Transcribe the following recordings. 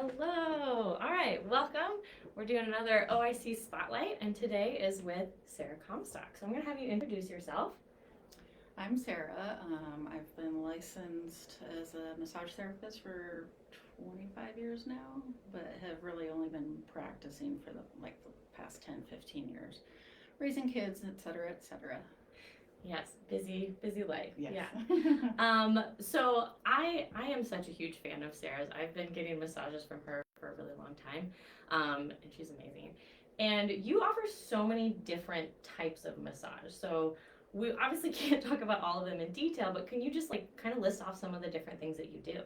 Hello. All right, welcome. We're doing another OIC Spotlight, and today is with Sara Comstock. So I'm going to have you introduce yourself. I'm Sara. I've been licensed as a massage therapist for 25 years now, but have really only been practicing for the past 10, 15 years, raising kids, et cetera, et cetera. Yes, busy life. Yes. Yeah. So I am such a huge fan of Sarah's. I've been getting massages from her for a really long time, and she's amazing. And you offer so many different types of massage. So we obviously can't talk about all of them in detail, but can you just kind of list off some of the different things that you do?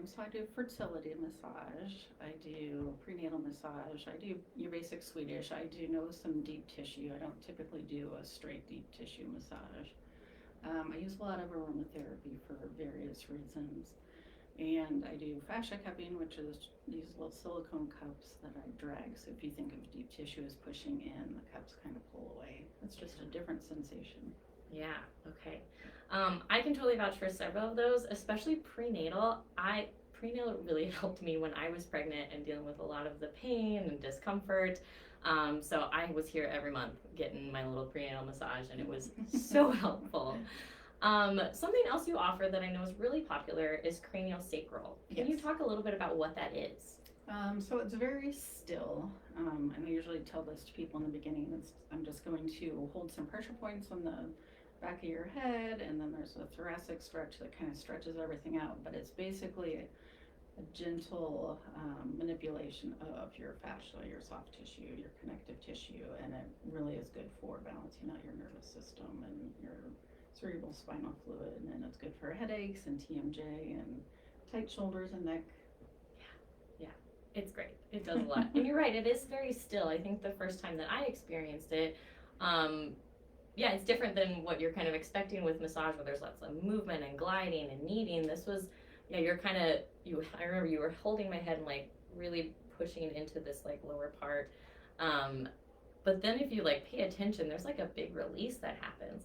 So I do fertility massage, I do prenatal massage, I do your basic Swedish, I do know some deep tissue. I don't typically do a straight deep tissue massage. I use a lot of aromatherapy for various reasons. And I do fascia cupping, which is these little silicone cups that I drag. So if you think of deep tissue as pushing in, the cups kind of pull away. It's just a different sensation. Yeah, okay. I can totally vouch for several of those, especially prenatal. Prenatal really helped me when I was pregnant and dealing with a lot of the pain and discomfort. So I was here every month getting my little prenatal massage, and it was so helpful. Something else you offer that I know is really popular is cranial sacral. Can you talk a little bit about what that is? So it's very still, and I usually tell this to people in the beginning. I'm just going to hold some pressure points on the back of your head, and then there's a thoracic stretch that kind of stretches everything out, but it's basically a gentle manipulation of your fascia, your soft tissue, your connective tissue, and it really is good for balancing out your nervous system and your cerebral spinal fluid, and it's good for headaches and TMJ and tight shoulders and neck. Yeah, it's great. It does a lot. And you're right, it is very still. I think the first time that I experienced it, it's different than what you're kind of expecting with massage, where there's lots of movement and gliding and kneading. This was, I remember you were holding my head and really pushing into this lower part. But then if you pay attention, there's a big release that happens.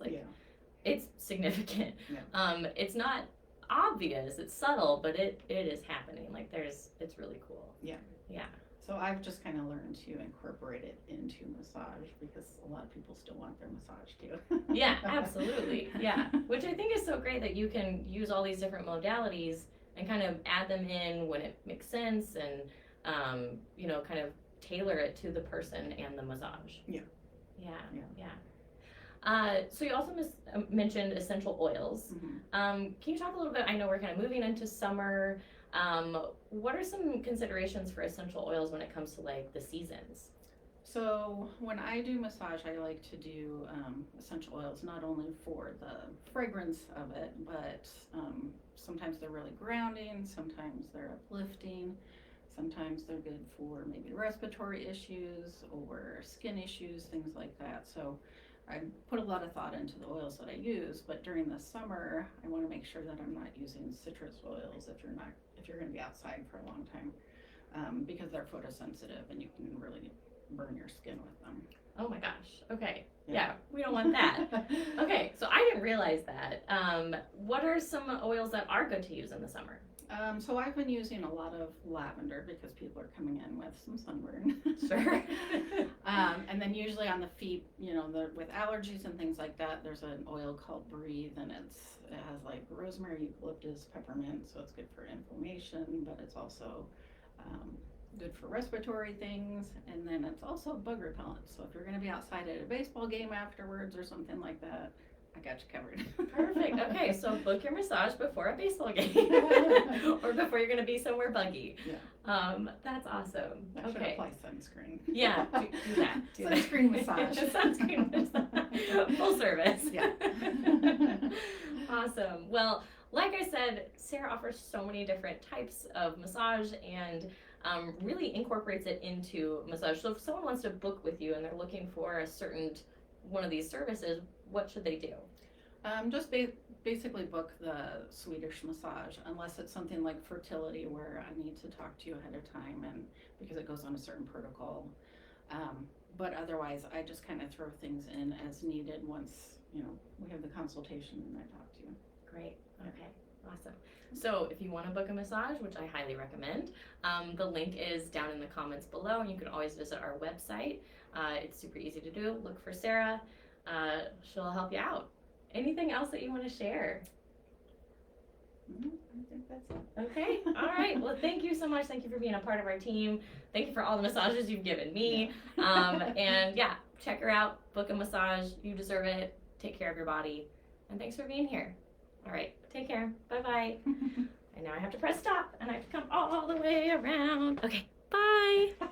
It's significant. Yeah. It's not obvious, it's subtle, but it is happening. It's really cool. Yeah. Yeah. So I've just kind of learned to incorporate it into massage because a lot of people still want their massage too. Yeah, absolutely. Yeah, which I think is so great that you can use all these different modalities and kind of add them in when it makes sense, and kind of tailor it to the person and the massage. Yeah. So you also mentioned essential oils. Mm-hmm. Can you talk a little bit? I know we're kind of moving into summer. What are some considerations for essential oils when it comes to the seasons? So when I do massage, I like to do essential oils not only for the fragrance of it, but sometimes they're really grounding, sometimes they're uplifting, sometimes they're good for maybe respiratory issues or skin issues, things like that. So I put a lot of thought into the oils that I use, but during the summer, I want to make sure that I'm not using citrus oils if you're going to be outside for a long time, because they're photosensitive and you can really burn your skin with them. Oh my gosh. Okay. Yeah, we don't want that. Okay, so I didn't realize that. What are some oils that are good to use in the summer? So I've been using a lot of lavender because people are coming in with some sunburn. Sure. And then usually on the feet, with allergies and things like that, there's an oil called Breathe, and it has rosemary, eucalyptus, peppermint, so it's good for inflammation, but it's also good for respiratory things, and then it's also bug repellent. So if you're going to be outside at a baseball game afterwards or something like that, I got you covered. Perfect. Okay, so book your massage before a baseball game or before you're going to be somewhere buggy. Yeah. That's awesome. I should apply sunscreen. Yeah, do that. Sunscreen massage. Sunscreen massage. Full service. Yeah. Awesome. Well, like I said, Sara offers so many different types of massage and really incorporates it into massage. So if someone wants to book with you and they're looking for a certain one of these services, what should they do? Just basically book the Swedish massage, unless it's something like fertility where I need to talk to you ahead of time, and because it goes on a certain protocol. But otherwise, I just kind of throw things in as needed once we have the consultation and I talk to you. Great. Okay. Awesome. So if you want to book a massage, which I highly recommend, the link is down in the comments below, and you can always visit our website. It's super easy to do. Look for Sara. She'll help you out. Anything else that you want to share? I think that's it. Okay. All right. Well, thank you so much. Thank you for being a part of our team. Thank you for all the massages you've given me. And yeah, check her out. Book a massage. You deserve it. Take care of your body. And thanks for being here. All right. Take care. Bye-bye. And now I have to press stop, and I have to come all the way around. Okay. Bye.